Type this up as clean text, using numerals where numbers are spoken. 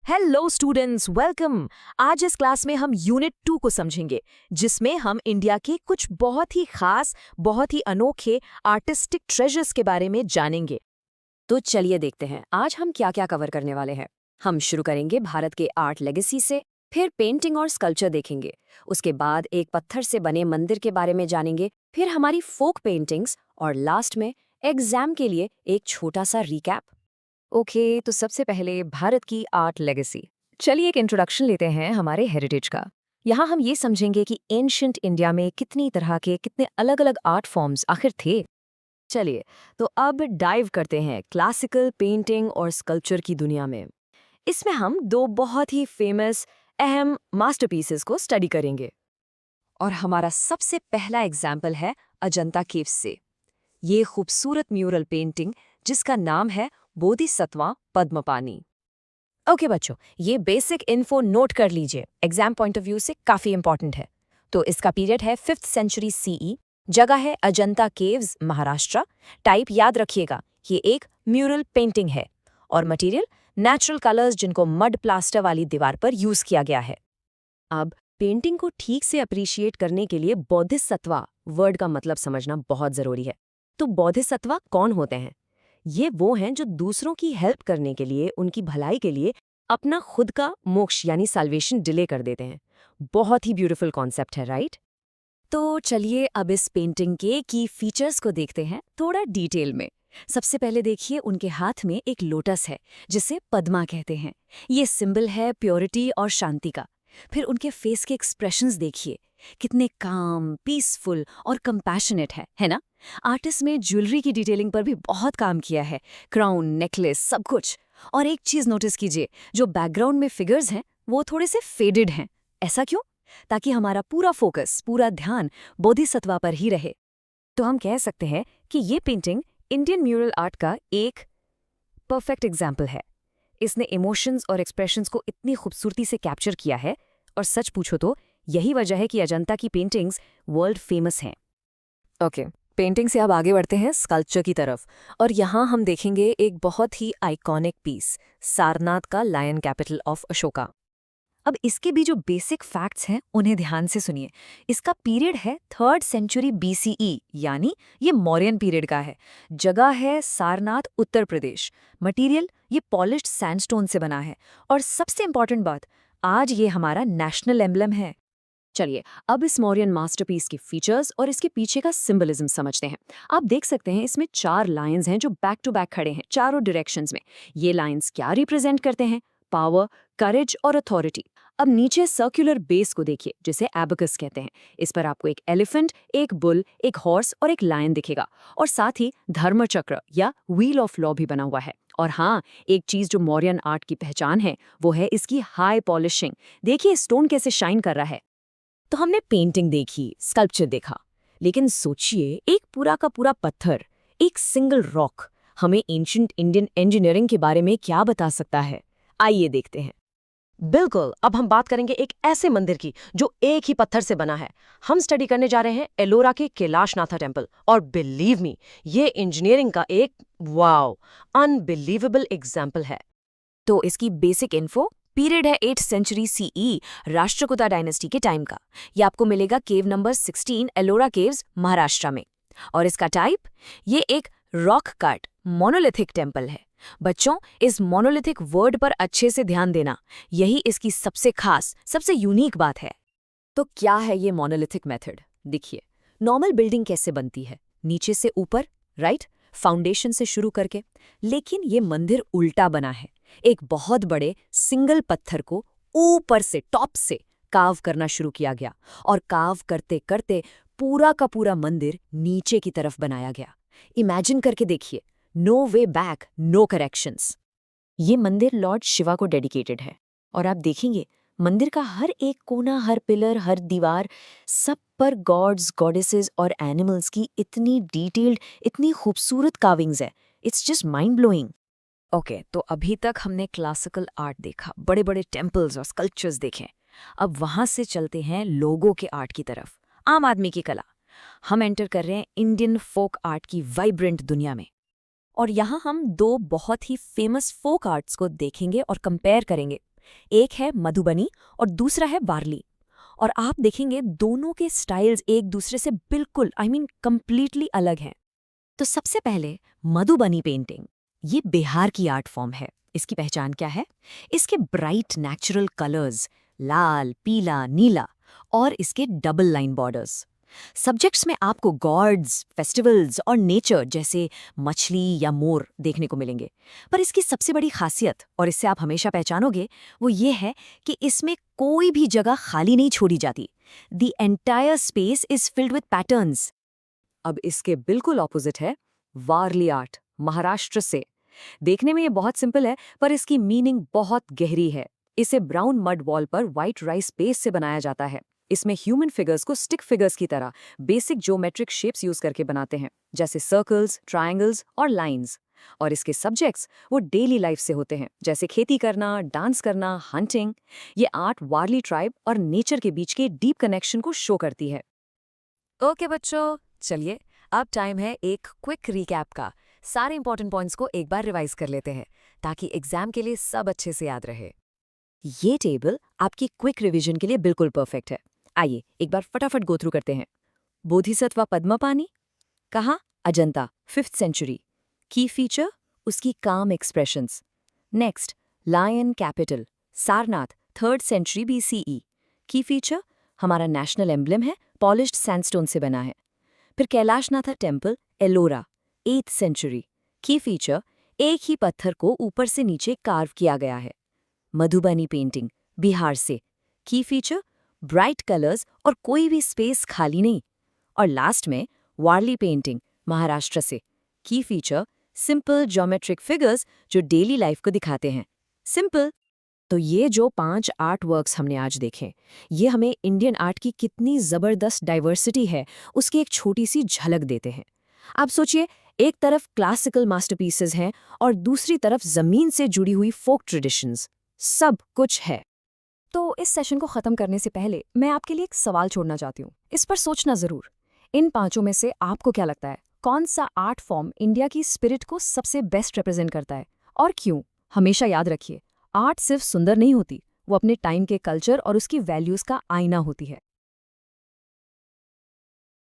Hello students, welcome. आज इस class में हम यूनिट 2 को समझेंगे, जिसमें हम इंडिया के कुछ बहुत ही खास, बहुत ही अनोखे आर्टिस्टिक ट्रेजर्स के बारे में जानेंगे। तो चलिए देखते हैं आज हम क्या क्या कवर करने वाले हैं। हम शुरू करेंगे भारत के आर्ट लेगेसी से, फिर पेंटिंग और स्कल्पचर देखेंगे। उसके बाद एक पत्थर से बने मंदिर के बारे में जानेंगे, फिर हमारी फोक पेंटिंग्स और लास्ट में एग्जाम के लिए एक छोटा सा रिकैप। ओके, तो सबसे पहले भारत की आर्ट लेगेसी। चलिए एक इंट्रोडक्शन लेते हैं हमारे हेरिटेज का। यहाँ हम ये समझेंगे कि एंशिएंट इंडिया में कितनी तरह के कितने अलग अलग आर्ट फॉर्म्स आखिर थे। चलिए तो अब डाइव करते हैं क्लासिकल पेंटिंग और स्कल्पचर की दुनिया में। इसमें हम दो बहुत ही फेमस अहम मास्टरपीसेस को स्टडी करेंगे। और हमारा सबसे पहला एग्जाम्पल है अजंता केव्स से। ये खूबसूरत म्यूरल पेंटिंग जिसका नाम है बोधिसत्वा पद्मपानी। ओके बच्चों, ये बेसिक इन्फो नोट कर लीजिए, एग्जाम पॉइंट ऑफ व्यू से काफी इंपॉर्टेंट है। तो इसका पीरियड है 5th सेंचुरी सीई, जगह है अजंता केव्स, महाराष्ट्र। टाइप याद रखिएगा, ये एक म्यूरल पेंटिंग है और मटेरियल नेचुरल कलर्स जिनको मड प्लास्टर वाली दीवार पर यूज किया गया है। अब पेंटिंग को ठीक से अप्रिशिएट करने के लिए बोधिसत्वा वर्ड का मतलब समझना बहुत जरूरी है। तो बोधिसत्वा कौन होते हैं? ये वो हैं जो दूसरों की हेल्प करने के लिए, उनकी भलाई के लिए अपना खुद का मोक्ष यानी साल्वेशन डिले कर देते हैं। बहुत ही ब्यूटीफुल कॉन्सेप्ट है, राइट? तो चलिए अब इस पेंटिंग के की फीचर्स को देखते हैं थोड़ा डिटेल में। सबसे पहले देखिए, उनके हाथ में एक लोटस है जिसे पद्मा कहते हैं। ये सिंबल है प्योरिटी और शांति का। फिर उनके फेस के एक्सप्रेशंस देखिए, कितने काम, पीसफुल और कंपैशनेट है ना? आर्टिस्ट ने ज्वेलरी की डिटेलिंग पर भी बहुत काम किया है, क्राउन, नेकलेस, सब कुछ। और एक चीज नोटिस कीजिए, जो बैकग्राउंड में फिगर्स हैं वो थोड़े से फेडेड हैं। ऐसा क्यों? ताकि हमारा पूरा फोकस, पूरा ध्यान बोधिसत्वा पर ही रहे। तो हम कह सकते हैं कि ये पेंटिंग इंडियन म्यूरल आर्ट का एक परफेक्ट एग्जाम्पल है। इसने इमोशंस और एक्सप्रेशंस को इतनी खूबसूरती से कैप्चर किया है, और सच पूछो तो यही वजह है कि अजंता की पेंटिंग्स वर्ल्ड फेमस हैं। ओके, पेंटिंग से अब आगे बढ़ते हैं स्कल्पचर की तरफ, और यहाँ हम देखेंगे एक बहुत ही आइकॉनिक पीस, सारनाथ का लायन कैपिटल ऑफ अशोका। अब इसके भी जो बेसिक फैक्ट्स हैं उन्हें ध्यान से सुनिए। इसका पीरियड है 3rd सेंचुरी बीसीई, यानी ये मौर्यन पीरियड का है। जगह है सारनाथ, उत्तर प्रदेश। मटेरियल ये पॉलिश्ड सैंडस्टोन से बना है, और सबसे इंपॉर्टेंट बात, आज ये हमारा नेशनल एम्बलम है। चलिए अब इस मौर्यन मास्टरपीस के फीचर्स और इसके पीछे का सिंबलिज्म समझते हैं। आप देख सकते हैं इसमें 4 लाइंस हैं जो बैक टू बैक खड़े हैं चारों डायरेक्शंस में। ये लाइंस क्या रिप्रेजेंट करते हैं? पावर, करेज और अथॉरिटी। अब नीचे सर्कुलर बेस को देखिए, जिसे एबकस कहते हैं। इस पर आपको एक एलिफेंट, एक बुल, एक हॉर्स और एक लायन दिखेगा, और साथ ही धर्मचक्र या व्हील ऑफ लॉ भी बना हुआ है। और हाँ, एक चीज जो मौर्यन आर्ट की पहचान है वो है इसकी हाई पॉलिशिंग। देखिए स्टोन कैसे शाइन कर रहा है। तो हमने पेंटिंग देखी, स्कल्पचर देखा, लेकिन सोचिए एक पूरा का पूरा पत्थर, एक सिंगल रॉक हमें एंशिएंट इंडियन इंजीनियरिंग के बारे में क्या बता सकता है? आइए देखते हैं। बिल्कुल, अब हम बात करेंगे एक ऐसे मंदिर की जो एक ही पत्थर से बना है। हम स्टडी करने जा रहे हैं एलोरा के कैलाशनाथा टेम्पल, और बिलीव मी, ये इंजीनियरिंग का एक वाओ, अनबिलीवेबल एग्जाम्पल है। तो इसकी बेसिक इन्फो, पीरियड है 8th century CE, Rashtrakuta dynasty के टाइम का। ये आपको मिलेगा cave number 16, Ellora caves, Maharashtra में। और इसका टाइप, ये एक रॉक कट मोनोलिथिक टेम्पल है। बच्चों, इस मोनोलिथिक वर्ड पर अच्छे से ध्यान देना, यही इसकी सबसे खास, सबसे यूनिक बात है। तो क्या है ये मोनोलिथिक मेथड? देखिए, नॉर्मल बिल्डिंग कैसे बनती है, नीचे से ऊपर, राइट, फाउंडेशन से शुरू करके। लेकिन ये मंदिर उल्टा बना है। एक बहुत बड़े सिंगल पत्थर को ऊपर से, टॉप से कार्व करना शुरू किया गया, और कार्व करते करते पूरा का पूरा मंदिर नीचे की तरफ बनाया गया। इमेजिन करके देखिए, no way back, no corrections. ये मंदिर लॉर्ड शिवा को डेडिकेटेड है, और आप देखेंगे मंदिर का हर एक कोना, हर पिलर, हर दीवार, सब पर गॉड्स, गॉडेसेस और एनिमल्स की इतनी डिटेल्ड, इतनी खूबसूरत कार्विंग्स है। It's just mind blowing. Okay, तो अभी तक हमने क्लासिकल आर्ट देखा, बड़े बड़े टेम्पल्स और स्कल्पचर्स देखे। अब वहां से चलते हैं लोगों के आर्ट की तरफ, आम आदमी की कला। हम एंटर कर रहे हैं इंडियन फोक आर्ट की वाइब्रेंट दुनिया में। और यहाँ हम दो बहुत ही फेमस फोक आर्ट्स को देखेंगे और कंपेयर करेंगे। एक है मधुबनी और दूसरा है वारली। और आप देखेंगे दोनों के स्टाइल्स एक दूसरे से बिल्कुल कंप्लीटली अलग हैं। तो सबसे पहले मधुबनी पेंटिंग। ये बिहार की आर्ट फॉर्म है। इसकी पहचान क्या है? इसके ब्राइट नेचुरल कलर्स, लाल, पीला, नीला, और इसके डबल लाइन बॉर्डर्स। सब्जेक्ट्स में आपको गॉड्स, फेस्टिवल्स और नेचर जैसे मछली या मोर देखने को मिलेंगे। पर इसकी सबसे बड़ी खासियत, और इससे आप हमेशा पहचानोगे, वो ये है कि इसमें कोई भी जगह खाली नहीं छोड़ी जाती। The entire space is filled with patterns. अब इसके बिल्कुल ऑपोजिट है वारली आर्ट, महाराष्ट्र से। देखने में ये बहुत सिंपल है, पर इसकी मीनिंग बहुत गहरी है। इसे ब्राउन मड वॉल पर व्हाइट राइस पेस्ट से बनाया जाता है। इसमें ह्यूमन फिगर्स को स्टिक फिगर्स की तरह बेसिक ज्योमेट्रिक शेप्स यूज करके बनाते हैं, जैसे सर्कल्स, ट्रायंगल्स और लाइंस। और इसके सब्जेक्ट्स वो डेली लाइफ से होते हैं, जैसे खेती करना, डांस करना, हंटिंग। ये आर्ट वारली ट्राइब और नेचर के बीच के डीप कनेक्शन को शो करती है। ओके बच्चों, चलिए अब टाइम है एक क्विक रिकैप का। सारे इंपॉर्टेंट पॉइंट्स को एक बार रिवाइज कर लेते हैं ताकि एग्जाम के लिए सब अच्छे से याद रहे। ये टेबल आपकी क्विक रिवीजन के लिए बिल्कुल परफेक्ट है। आइए एक बार फटाफट गो थ्रू करते हैं। बोधिसत्व पद्मपानी, कहाँ? Ajanta, 5th century. की फीचर? उसकी calm expressions. Next, lion capital, Sarnath, 3rd century BCE। की फीचर? हमारा नेशनल एम्ब्लम है, पॉलिश्ड सैंडस्टोन से बना है। फिर Kailashnath temple, Ellora, 8th century. की फीचर? एक ही पत्थर को ऊपर से नीचे कार्व किया गया है। मधुबनी पेंटिंग, बिहार से। की फीचर? ब्राइट कलर्स और कोई भी स्पेस खाली नहीं। और लास्ट में वारली पेंटिंग, महाराष्ट्र से। की फीचर? सिंपल ज्योमेट्रिक फिगर्स जो डेली लाइफ को दिखाते हैं। सिंपल। तो ये जो 5 आर्ट वर्क्स हमने आज देखे, ये हमें इंडियन आर्ट की कितनी ज़बरदस्त डाइवर्सिटी है उसकी एक छोटी सी झलक देते हैं। आप सोचिए, एक तरफ क्लासिकल मास्टरपीसेस हैं और दूसरी तरफ ज़मीन से जुड़ी हुई फोक ट्रेडिशंस। सब कुछ है। तो इस सेशन को खत्म करने से पहले मैं आपके लिए एक सवाल छोड़ना चाहती हूँ। इस पर सोचना जरूर। इन 5 में से आपको क्या लगता है, कौन सा आर्ट फॉर्म इंडिया की स्पिरिट को सबसे बेस्ट रिप्रेजेंट करता है और क्यों? हमेशा याद रखिए, आर्ट सिर्फ सुंदर नहीं होती, वो अपने टाइम के कल्चर और उसकी वैल्यूज का आईना होती है।